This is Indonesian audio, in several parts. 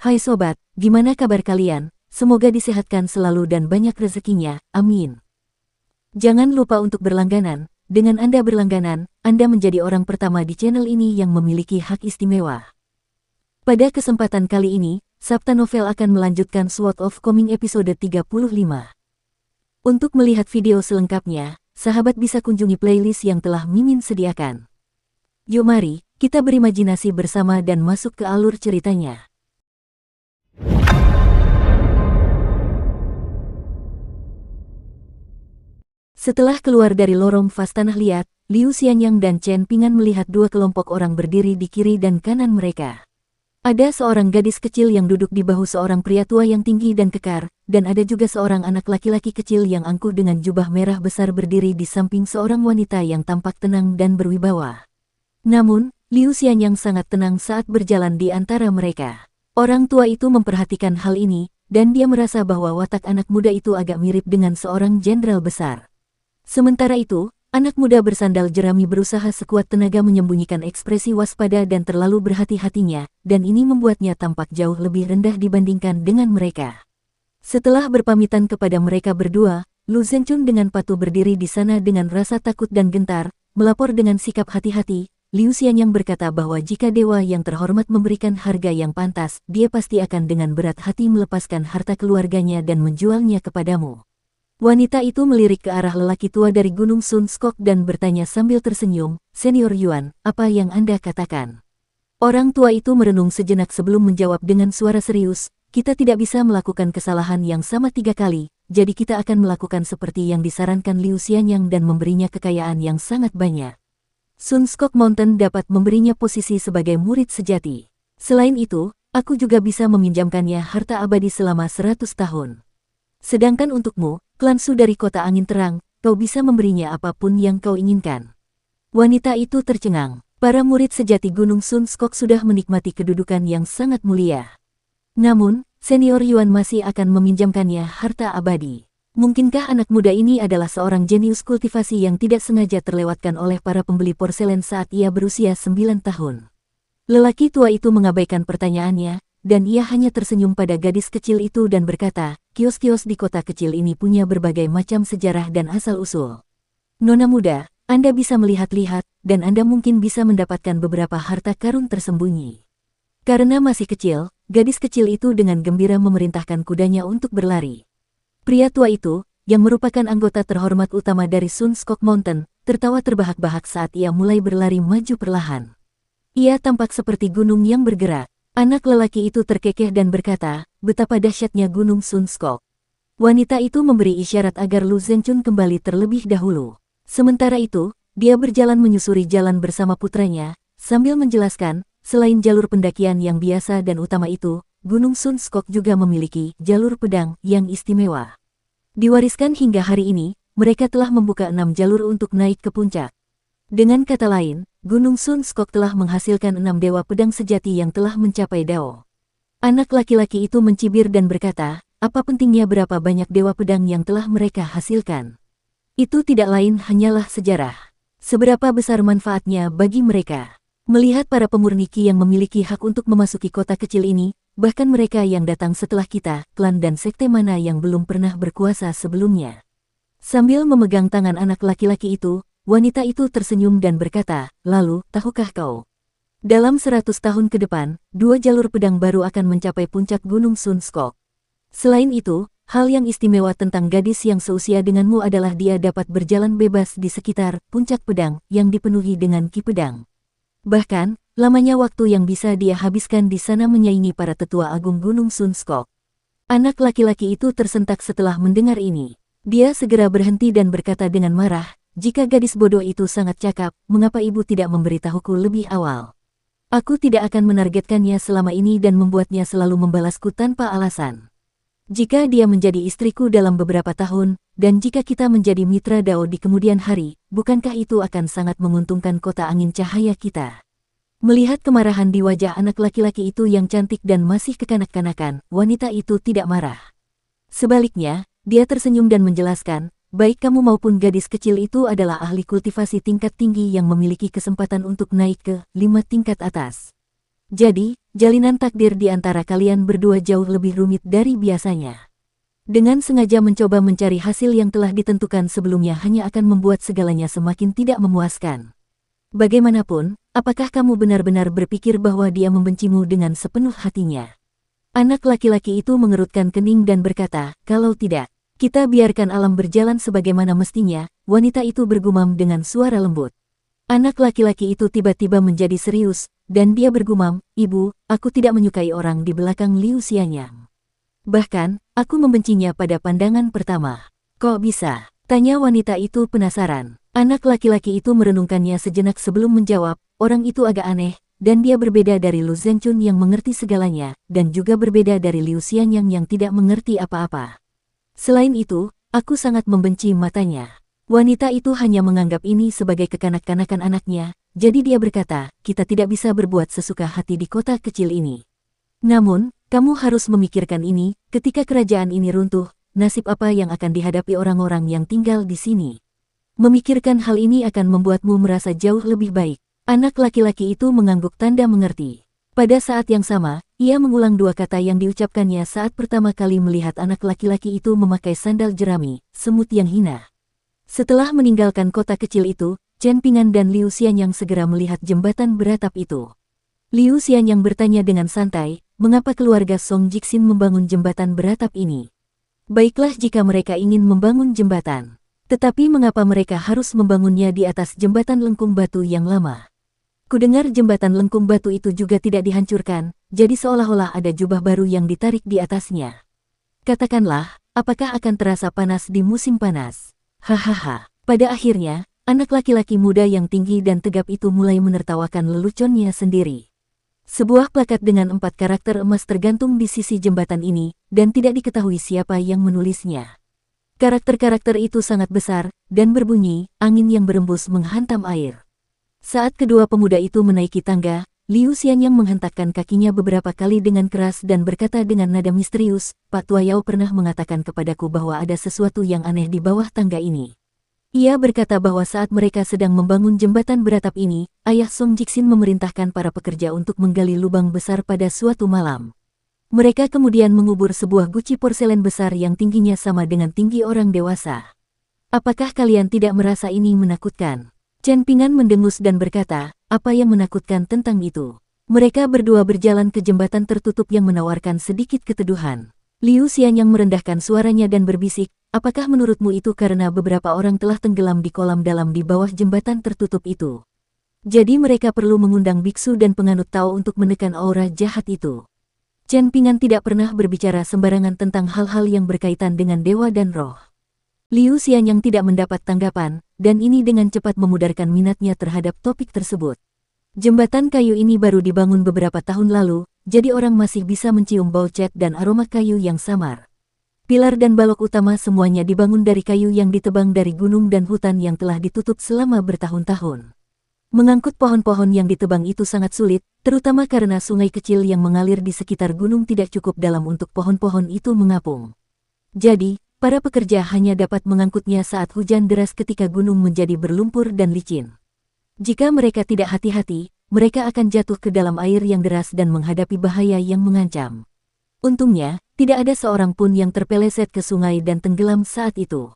Hai sobat, gimana kabar kalian? Semoga disehatkan selalu dan banyak rezekinya, amin. Jangan lupa untuk berlangganan. Dengan Anda berlangganan, Anda menjadi orang pertama di channel ini yang memiliki hak istimewa. Pada kesempatan kali ini, Sabta Novel akan melanjutkan Sword of Coming episode 35. Untuk melihat video selengkapnya, sahabat bisa kunjungi playlist yang telah Mimin sediakan. Yuk mari, kita berimajinasi bersama dan masuk ke alur ceritanya. Setelah keluar dari lorong vas tanah liat, Liu Xianyang dan Chen Pingan melihat dua kelompok orang berdiri di kiri dan kanan mereka. Ada seorang gadis kecil yang duduk di bahu seorang pria tua yang tinggi dan kekar, dan ada juga seorang anak laki-laki kecil yang angkuh dengan jubah merah besar berdiri di samping seorang wanita yang tampak tenang dan berwibawa. Namun, Liu Xianyang sangat tenang saat berjalan di antara mereka. Orang tua itu memperhatikan hal ini, dan dia merasa bahwa watak anak muda itu agak mirip dengan seorang jenderal besar. Sementara itu, anak muda bersandal jerami berusaha sekuat tenaga menyembunyikan ekspresi waspada dan terlalu berhati-hatinya, dan ini membuatnya tampak jauh lebih rendah dibandingkan dengan mereka. Setelah berpamitan kepada mereka berdua, Lu Zhenchun dengan patuh berdiri di sana dengan rasa takut dan gentar, melapor dengan sikap hati-hati. Liu Xianyang berkata bahwa jika dewa yang terhormat memberikan harga yang pantas, dia pasti akan dengan berat hati melepaskan harta keluarganya dan menjualnya kepadamu. Wanita itu melirik ke arah lelaki tua dari Gunung Sun Skok dan bertanya sambil tersenyum, "Senior Yuan, apa yang Anda katakan?" Orang tua itu merenung sejenak sebelum menjawab dengan suara serius, "Kita tidak bisa melakukan kesalahan yang sama 3 kali, jadi kita akan melakukan seperti yang disarankan Liu Xianyang dan memberinya kekayaan yang sangat banyak. Sun Skok Mountain dapat memberinya posisi sebagai murid sejati. Selain itu, aku juga bisa meminjamkannya harta abadi selama 100 tahun. Sedangkan untukmu, klan Su dari kota angin terang, kau bisa memberinya apapun yang kau inginkan." Wanita itu tercengang. Para murid sejati Gunung Sun Skok sudah menikmati kedudukan yang sangat mulia. Namun, Senior Yuan masih akan meminjamkannya harta abadi. Mungkinkah anak muda ini adalah seorang jenius kultivasi yang tidak sengaja terlewatkan oleh para pembeli porselen saat ia berusia 9 tahun? Lelaki tua itu mengabaikan pertanyaannya, dan ia hanya tersenyum pada gadis kecil itu dan berkata, "Kios-kios di kota kecil ini punya berbagai macam sejarah dan asal-usul. Nona muda, Anda bisa melihat-lihat, dan Anda mungkin bisa mendapatkan beberapa harta karun tersembunyi." Karena masih kecil, gadis kecil itu dengan gembira memerintahkan kudanya untuk berlari. Pria tua itu, yang merupakan anggota terhormat utama dari Sun Skok Mountain, tertawa terbahak-bahak saat ia mulai berlari maju perlahan. Ia tampak seperti gunung yang bergerak. Anak lelaki itu terkekeh dan berkata, "Betapa dahsyatnya Gunung Sun Skok." Wanita itu memberi isyarat agar Lu Zhenchun kembali terlebih dahulu. Sementara itu, dia berjalan menyusuri jalan bersama putranya, sambil menjelaskan, selain jalur pendakian yang biasa dan utama itu, Gunung Sun Skok juga memiliki jalur pedang yang istimewa. Diwariskan hingga hari ini, mereka telah membuka 6 jalur untuk naik ke puncak. Dengan kata lain, Gunung Sun Skok telah menghasilkan 6 dewa pedang sejati yang telah mencapai Dao. Anak laki-laki itu mencibir dan berkata, apa pentingnya berapa banyak dewa pedang yang telah mereka hasilkan? Itu tidak lain hanyalah sejarah. Seberapa besar manfaatnya bagi mereka? Melihat para pemurni Qi yang memiliki hak untuk memasuki kota kecil ini, bahkan mereka yang datang setelah kita, klan dan sekte mana yang belum pernah berkuasa sebelumnya? Sambil memegang tangan anak laki-laki itu, wanita itu tersenyum dan berkata, "Lalu, tahukah kau? Dalam 100 tahun ke depan, 2 jalur pedang baru akan mencapai puncak Gunung Sun Skok. Selain itu, hal yang istimewa tentang gadis yang seusia denganmu adalah dia dapat berjalan bebas di sekitar puncak pedang yang dipenuhi dengan ki pedang. Bahkan, lamanya waktu yang bisa dia habiskan di sana menyaingi para tetua agung Gunung Sun Skok." Anak laki-laki itu tersentak setelah mendengar ini. Dia segera berhenti dan berkata dengan marah, "Jika gadis bodoh itu sangat cakap, mengapa ibu tidak memberitahuku lebih awal? Aku tidak akan menargetkannya selama ini dan membuatnya selalu membalasku tanpa alasan. Jika dia menjadi istriku dalam beberapa tahun, dan jika kita menjadi mitra Dao di kemudian hari, bukankah itu akan sangat menguntungkan kota angin cahaya kita?" Melihat kemarahan di wajah anak laki-laki itu yang cantik dan masih kekanak-kanakan, wanita itu tidak marah. Sebaliknya, dia tersenyum dan menjelaskan, "Baik kamu maupun gadis kecil itu adalah ahli kultivasi tingkat tinggi yang memiliki kesempatan untuk naik ke 5 tingkat atas. Jadi, jalinan takdir di antara kalian berdua jauh lebih rumit dari biasanya. Dengan sengaja mencoba mencari hasil yang telah ditentukan sebelumnya hanya akan membuat segalanya semakin tidak memuaskan. Bagaimanapun, apakah kamu benar-benar berpikir bahwa dia membencimu dengan sepenuh hatinya? Anak laki-laki itu mengerutkan kening dan berkata, kalau tidak, kita biarkan alam berjalan sebagaimana mestinya, wanita itu bergumam dengan suara lembut. Anak laki-laki itu tiba-tiba menjadi serius, dan dia bergumam, Ibu, aku tidak menyukai orang di belakang Liu Xianyang. Bahkan, aku membencinya pada pandangan pertama. Kok bisa? Tanya wanita itu penasaran. Anak laki-laki itu merenungkannya sejenak sebelum menjawab, orang itu agak aneh, dan dia berbeda dari Lu Zhenchun yang mengerti segalanya, dan juga berbeda dari Liu Xianyang yang tidak mengerti apa-apa. Selain itu, aku sangat membenci matanya. Wanita itu hanya menganggap ini sebagai kekanak-kanakan anaknya, jadi dia berkata, kita tidak bisa berbuat sesuka hati di kota kecil ini. Namun, kamu harus memikirkan ini, ketika kerajaan ini runtuh, nasib apa yang akan dihadapi orang-orang yang tinggal di sini. Memikirkan hal ini akan membuatmu merasa jauh lebih baik. Anak laki-laki itu mengangguk tanda mengerti. Pada saat yang sama, ia mengulang dua kata yang diucapkannya saat pertama kali melihat anak laki-laki itu memakai sandal jerami, semut yang hina. Setelah meninggalkan kota kecil itu, Chen Pingan dan Liu Xianyang segera melihat jembatan beratap itu. Liu Xianyang bertanya dengan santai, mengapa keluarga Song Jixin membangun jembatan beratap ini? Baiklah jika mereka ingin membangun jembatan. Tetapi mengapa mereka harus membangunnya di atas jembatan lengkung batu yang lama? Kudengar jembatan lengkung batu itu juga tidak dihancurkan, jadi seolah-olah ada jubah baru yang ditarik di atasnya. Katakanlah, apakah akan terasa panas di musim panas? Hahaha. Pada akhirnya, anak laki-laki muda yang tinggi dan tegap itu mulai menertawakan leluconnya sendiri. Sebuah plakat dengan 4 karakter emas tergantung di sisi jembatan ini, dan tidak diketahui siapa yang menulisnya. Karakter-karakter itu sangat besar, dan berbunyi, angin yang berembus menghantam air. Saat kedua pemuda itu menaiki tangga, Liu Xianyang menghentakkan kakinya beberapa kali dengan keras dan berkata dengan nada misterius, Pak Tuayao pernah mengatakan kepadaku bahwa ada sesuatu yang aneh di bawah tangga ini. Ia berkata bahwa saat mereka sedang membangun jembatan beratap ini, ayah Song Jixin memerintahkan para pekerja untuk menggali lubang besar pada suatu malam. Mereka kemudian mengubur sebuah guci porselen besar yang tingginya sama dengan tinggi orang dewasa. Apakah kalian tidak merasa ini menakutkan? Chen Pingan mendengus dan berkata, apa yang menakutkan tentang itu? Mereka berdua berjalan ke jembatan tertutup yang menawarkan sedikit keteduhan. Liu Xianyang merendahkan suaranya dan berbisik, apakah menurutmu itu karena beberapa orang telah tenggelam di kolam dalam di bawah jembatan tertutup itu? Jadi mereka perlu mengundang biksu dan penganut Tao untuk menekan aura jahat itu. Chen Pingan tidak pernah berbicara sembarangan tentang hal-hal yang berkaitan dengan dewa dan roh. Liu Xianyang tidak mendapat tanggapan, dan ini dengan cepat memudarkan minatnya terhadap topik tersebut. Jembatan kayu ini baru dibangun beberapa tahun lalu, jadi orang masih bisa mencium bau cat dan aroma kayu yang samar. Pilar dan balok utama semuanya dibangun dari kayu yang ditebang dari gunung dan hutan yang telah ditutup selama bertahun-tahun. Mengangkut pohon-pohon yang ditebang itu sangat sulit, terutama karena sungai kecil yang mengalir di sekitar gunung tidak cukup dalam untuk pohon-pohon itu mengapung. Jadi, para pekerja hanya dapat mengangkutnya saat hujan deras ketika gunung menjadi berlumpur dan licin. Jika mereka tidak hati-hati, mereka akan jatuh ke dalam air yang deras dan menghadapi bahaya yang mengancam. Untungnya, tidak ada seorang pun yang terpeleset ke sungai dan tenggelam saat itu.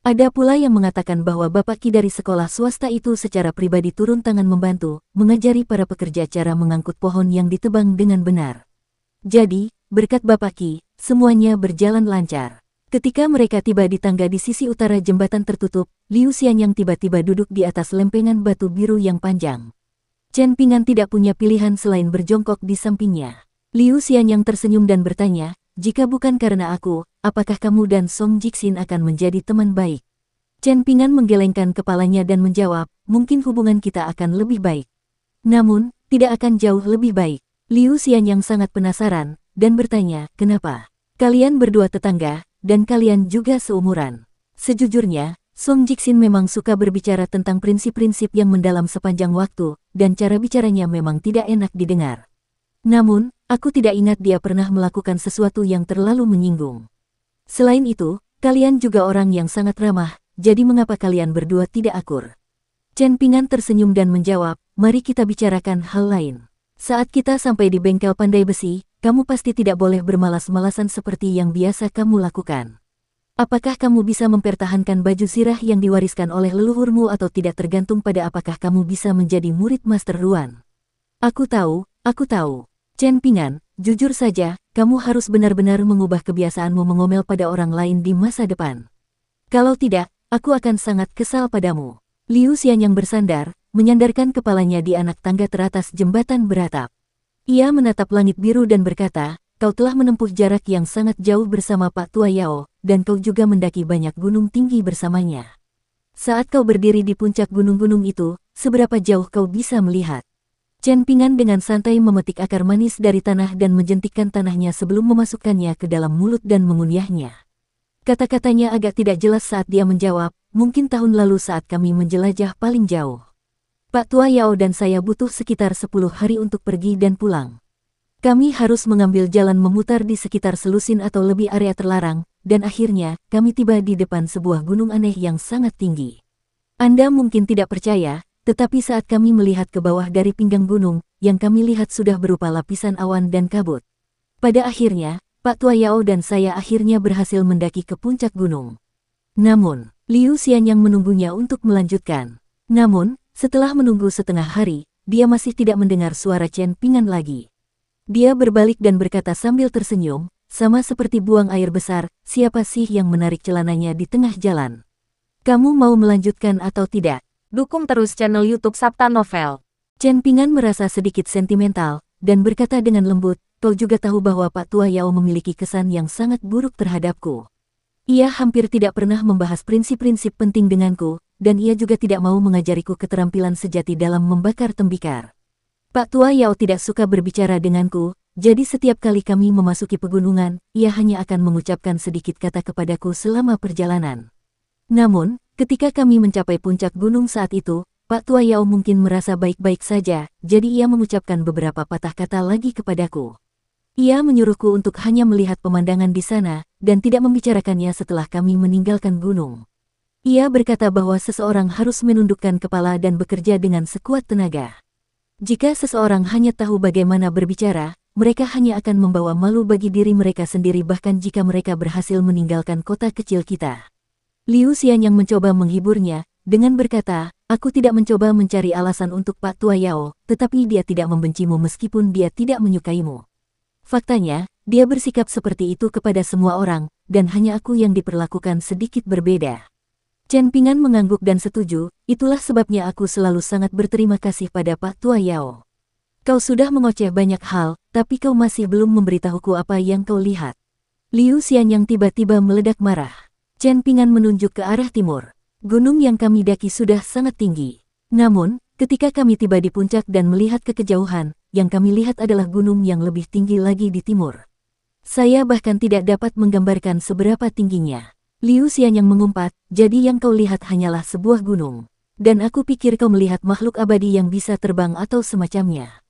Ada pula yang mengatakan bahwa Bapak Ki dari sekolah swasta itu secara pribadi turun tangan membantu, mengajari para pekerja cara mengangkut pohon yang ditebang dengan benar. Jadi, berkat Bapak Ki, semuanya berjalan lancar. Ketika mereka tiba di tangga di sisi utara jembatan tertutup, Liu Xianyang tiba-tiba duduk di atas lempengan batu biru yang panjang. Chen Pingan tidak punya pilihan selain berjongkok di sampingnya. Liu Xianyang tersenyum dan bertanya, jika bukan karena aku, apakah kamu dan Song Jixin akan menjadi teman baik? Chen Pingan menggelengkan kepalanya dan menjawab, mungkin hubungan kita akan lebih baik. Namun, tidak akan jauh lebih baik. Liu Xianyang sangat penasaran, dan bertanya, kenapa? Kalian berdua tetangga, dan kalian juga seumuran. Sejujurnya, Song Jixin memang suka berbicara tentang prinsip-prinsip yang mendalam sepanjang waktu, dan cara bicaranya memang tidak enak didengar. Namun, aku tidak ingat dia pernah melakukan sesuatu yang terlalu menyinggung. Selain itu, kalian juga orang yang sangat ramah, jadi mengapa kalian berdua tidak akur? Chen Pingan tersenyum dan menjawab, mari kita bicarakan hal lain. Saat kita sampai di bengkel pandai besi, kamu pasti tidak boleh bermalas-malasan seperti yang biasa kamu lakukan. Apakah kamu bisa mempertahankan baju sirah yang diwariskan oleh leluhurmu atau tidak tergantung pada apakah kamu bisa menjadi murid Master Ruan. Aku tahu. Chen Pingan, jujur saja, kamu harus benar-benar mengubah kebiasaanmu mengomel pada orang lain di masa depan. Kalau tidak, aku akan sangat kesal padamu. Liu Xian yang bersandar, menyandarkan kepalanya di anak tangga teratas jembatan beratap. Ia menatap langit biru dan berkata, kau telah menempuh jarak yang sangat jauh bersama Pak Tua Yao, dan kau juga mendaki banyak gunung tinggi bersamanya. Saat kau berdiri di puncak gunung-gunung itu, seberapa jauh kau bisa melihat? Chen Pingan dengan santai memetik akar manis dari tanah dan menjentikkan tanahnya sebelum memasukkannya ke dalam mulut dan mengunyahnya. Kata-katanya agak tidak jelas saat dia menjawab, mungkin tahun lalu saat kami menjelajah paling jauh. Pak Tua Yao dan saya butuh sekitar 10 hari untuk pergi dan pulang. Kami harus mengambil jalan memutar di sekitar selusin atau lebih area terlarang, dan akhirnya, kami tiba di depan sebuah gunung aneh yang sangat tinggi. Anda mungkin tidak percaya, tetapi saat kami melihat ke bawah dari pinggang gunung, yang kami lihat sudah berupa lapisan awan dan kabut. Pada akhirnya, Pak Tua Yao dan saya akhirnya berhasil mendaki ke puncak gunung. Namun, Liu Xian yang menunggunya untuk melanjutkan. Namun, setelah menunggu setengah hari, dia masih tidak mendengar suara Chen Pingan lagi. Dia berbalik dan berkata sambil tersenyum, sama seperti buang air besar, siapa sih yang menarik celananya di tengah jalan? Kamu mau melanjutkan atau tidak? Dukung terus channel YouTube Sabta Novel. Chen Pingan merasa sedikit sentimental, dan berkata dengan lembut, kau juga tahu bahwa Pak Tua Yao memiliki kesan yang sangat buruk terhadapku. Ia hampir tidak pernah membahas prinsip-prinsip penting denganku, dan ia juga tidak mau mengajariku keterampilan sejati dalam membakar tembikar. Pak Tua Yao tidak suka berbicara denganku, jadi setiap kali kami memasuki pegunungan, ia hanya akan mengucapkan sedikit kata kepadaku selama perjalanan. Namun, ketika kami mencapai puncak gunung saat itu, Pak Tua Yao mungkin merasa baik-baik saja, jadi ia mengucapkan beberapa patah kata lagi kepadaku. Ia menyuruhku untuk hanya melihat pemandangan di sana, dan tidak membicarakannya setelah kami meninggalkan gunung. Ia berkata bahwa seseorang harus menundukkan kepala dan bekerja dengan sekuat tenaga. Jika seseorang hanya tahu bagaimana berbicara, mereka hanya akan membawa malu bagi diri mereka sendiri bahkan jika mereka berhasil meninggalkan kota kecil kita. Liu Xian yang mencoba menghiburnya, dengan berkata, aku tidak mencoba mencari alasan untuk Pak Tua Yao, tetapi dia tidak membencimu meskipun dia tidak menyukaimu. Faktanya, dia bersikap seperti itu kepada semua orang, dan hanya aku yang diperlakukan sedikit berbeda. Chen Pingan mengangguk dan setuju, itulah sebabnya aku selalu sangat berterima kasih pada Pak Tua Yao. Kau sudah mengoceh banyak hal, tapi kau masih belum memberitahuku apa yang kau lihat. Liu Xian yang tiba-tiba meledak marah. Chen Pingan menunjuk ke arah timur. Gunung yang kami daki sudah sangat tinggi. Namun, ketika kami tiba di puncak dan melihat ke kejauhan, yang kami lihat adalah gunung yang lebih tinggi lagi di timur. Saya bahkan tidak dapat menggambarkan seberapa tingginya. Liu Xian yang mengumpat, jadi yang kau lihat hanyalah sebuah gunung. Dan aku pikir kau melihat makhluk abadi yang bisa terbang atau semacamnya.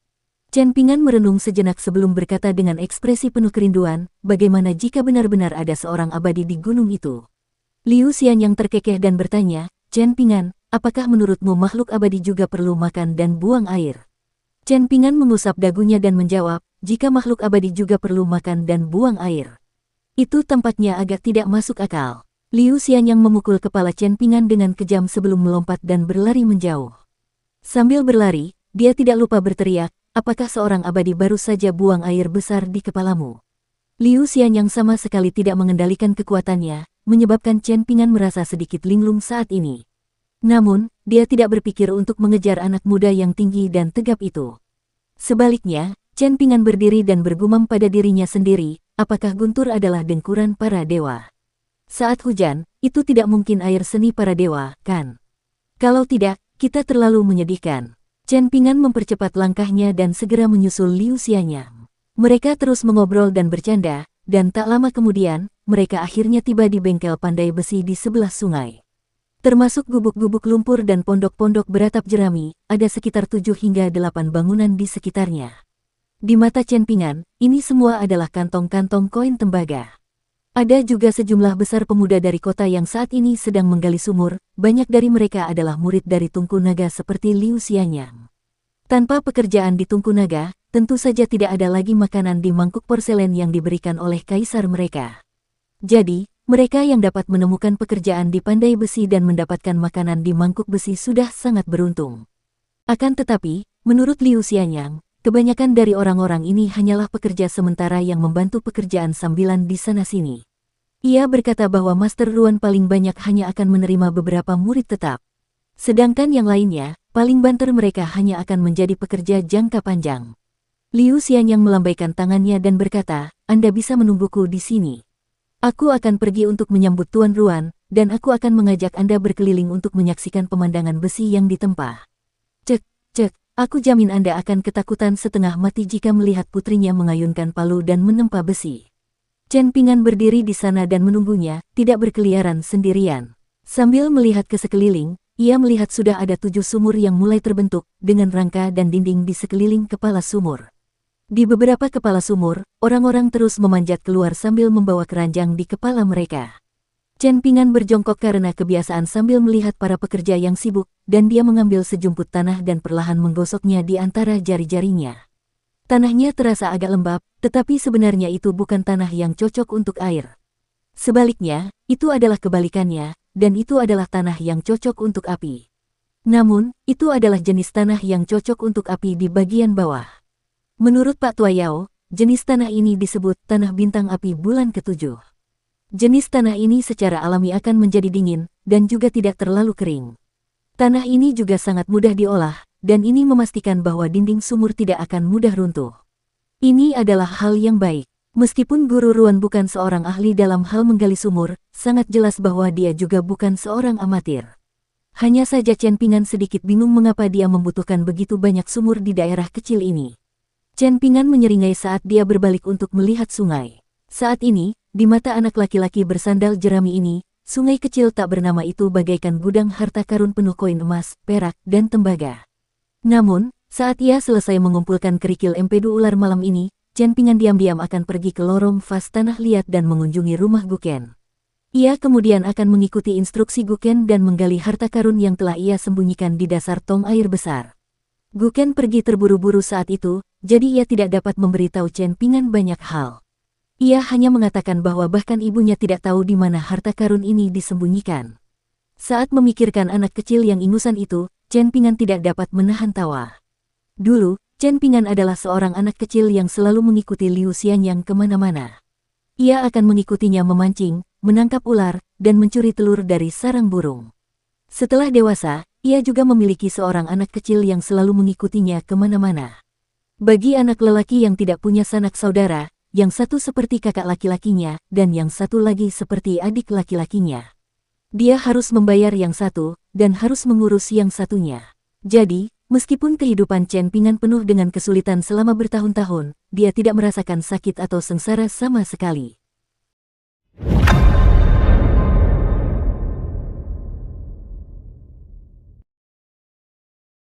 Chen Pingan merenung sejenak sebelum berkata dengan ekspresi penuh kerinduan, bagaimana jika benar-benar ada seorang abadi di gunung itu? Liu Xian yang terkekeh dan bertanya, Chen Pingan, apakah menurutmu makhluk abadi juga perlu makan dan buang air? Chen Pingan mengusap dagunya dan menjawab, jika makhluk abadi juga perlu makan dan buang air. Itu tampaknya agak tidak masuk akal. Liu Xian yang memukul kepala Chen Pingan dengan kejam sebelum melompat dan berlari menjauh. Sambil berlari, dia tidak lupa berteriak, apakah seorang abadi baru saja buang air besar di kepalamu? Liu Xian yang sama sekali tidak mengendalikan kekuatannya, menyebabkan Chen Pingan merasa sedikit linglung saat ini. Namun, dia tidak berpikir untuk mengejar anak muda yang tinggi dan tegap itu. Sebaliknya, Chen Pingan berdiri dan bergumam pada dirinya sendiri, apakah guntur adalah dengkuran para dewa? Saat hujan, itu tidak mungkin air seni para dewa, kan? Kalau tidak, kita terlalu menyedihkan. Chen Pingan mempercepat langkahnya dan segera menyusul Liu Xiannya. Mereka terus mengobrol dan bercanda, dan tak lama kemudian, mereka akhirnya tiba di bengkel pandai besi di sebelah sungai. Termasuk gubuk-gubuk lumpur dan pondok-pondok beratap jerami, ada sekitar 7 hingga 8 bangunan di sekitarnya. Di mata Chen Pingan, ini semua adalah kantong-kantong koin tembaga. Ada juga sejumlah besar pemuda dari kota yang saat ini sedang menggali sumur, banyak dari mereka adalah murid dari Tungku Naga seperti Liu Xianyang. Tanpa pekerjaan di Tungku Naga, tentu saja tidak ada lagi makanan di mangkuk porselen yang diberikan oleh kaisar mereka. Jadi, mereka yang dapat menemukan pekerjaan di Pandai Besi dan mendapatkan makanan di mangkuk besi sudah sangat beruntung. Akan tetapi, menurut Liu Xianyang, kebanyakan dari orang-orang ini hanyalah pekerja sementara yang membantu pekerjaan sambilan di sana-sini. Ia berkata bahwa Master Ruan paling banyak hanya akan menerima beberapa murid tetap. Sedangkan yang lainnya, paling banter mereka hanya akan menjadi pekerja jangka panjang. Liu Xianyang melambaikan tangannya dan berkata, Anda bisa menungguku di sini. Aku akan pergi untuk menyambut Tuan Ruan, dan aku akan mengajak Anda berkeliling untuk menyaksikan pemandangan besi yang ditempa. Cek, aku jamin Anda akan ketakutan setengah mati jika melihat putrinya mengayunkan palu dan menempa besi. Chen Ping'an berdiri di sana dan menunggunya, tidak berkeliaran sendirian. Sambil melihat ke sekeliling, ia melihat sudah ada 7 sumur yang mulai terbentuk, dengan rangka dan dinding di sekeliling kepala sumur. Di beberapa kepala sumur, orang-orang terus memanjat keluar sambil membawa keranjang di kepala mereka. Chen Ping'an berjongkok karena kebiasaan sambil melihat para pekerja yang sibuk, dan dia mengambil sejumput tanah dan perlahan menggosoknya di antara jari-jarinya. Tanahnya terasa agak lembab, tetapi sebenarnya itu bukan tanah yang cocok untuk air. Sebaliknya, itu adalah kebalikannya, dan itu adalah tanah yang cocok untuk api. Namun, itu adalah jenis tanah yang cocok untuk api di bagian bawah. Menurut Pak Tua Yao, jenis tanah ini disebut tanah bintang api bulan ke-7. Jenis tanah ini secara alami akan menjadi dingin, dan juga tidak terlalu kering. Tanah ini juga sangat mudah diolah, dan ini memastikan bahwa dinding sumur tidak akan mudah runtuh. Ini adalah hal yang baik. Meskipun Guru Ruan bukan seorang ahli dalam hal menggali sumur, sangat jelas bahwa dia juga bukan seorang amatir. Hanya saja Chen Ping'an sedikit bingung mengapa dia membutuhkan begitu banyak sumur di daerah kecil ini. Chen Ping'an menyeringai saat dia berbalik untuk melihat sungai. Saat ini, di mata anak laki-laki bersandal jerami ini, sungai kecil tak bernama itu bagaikan gudang harta karun penuh koin emas, perak, dan tembaga. Namun, saat ia selesai mengumpulkan kerikil empedu ular malam ini, Chen Ping'an diam-diam akan pergi ke lorong vas tanah liat dan mengunjungi rumah Guken. Ia kemudian akan mengikuti instruksi Guken dan menggali harta karun yang telah ia sembunyikan di dasar tong air besar. Guken pergi terburu-buru saat itu, jadi ia tidak dapat memberitahu Chen Ping'an banyak hal. Ia hanya mengatakan bahwa bahkan ibunya tidak tahu di mana harta karun ini disembunyikan. Saat memikirkan anak kecil yang ingusan itu, Chen Ping'an tidak dapat menahan tawa. Dulu, Chen Ping'an adalah seorang anak kecil yang selalu mengikuti Liu Xianyang kemana-mana. Ia akan mengikutinya memancing, menangkap ular, dan mencuri telur dari sarang burung. Setelah dewasa, ia juga memiliki seorang anak kecil yang selalu mengikutinya kemana-mana. Bagi anak lelaki yang tidak punya sanak saudara, yang satu seperti kakak laki-lakinya, dan yang satu lagi seperti adik laki-lakinya. Dia harus membayar yang satu, dan harus mengurus yang satunya. Jadi, meskipun kehidupan Chen Ping'an penuh dengan kesulitan selama bertahun-tahun, dia tidak merasakan sakit atau sengsara sama sekali.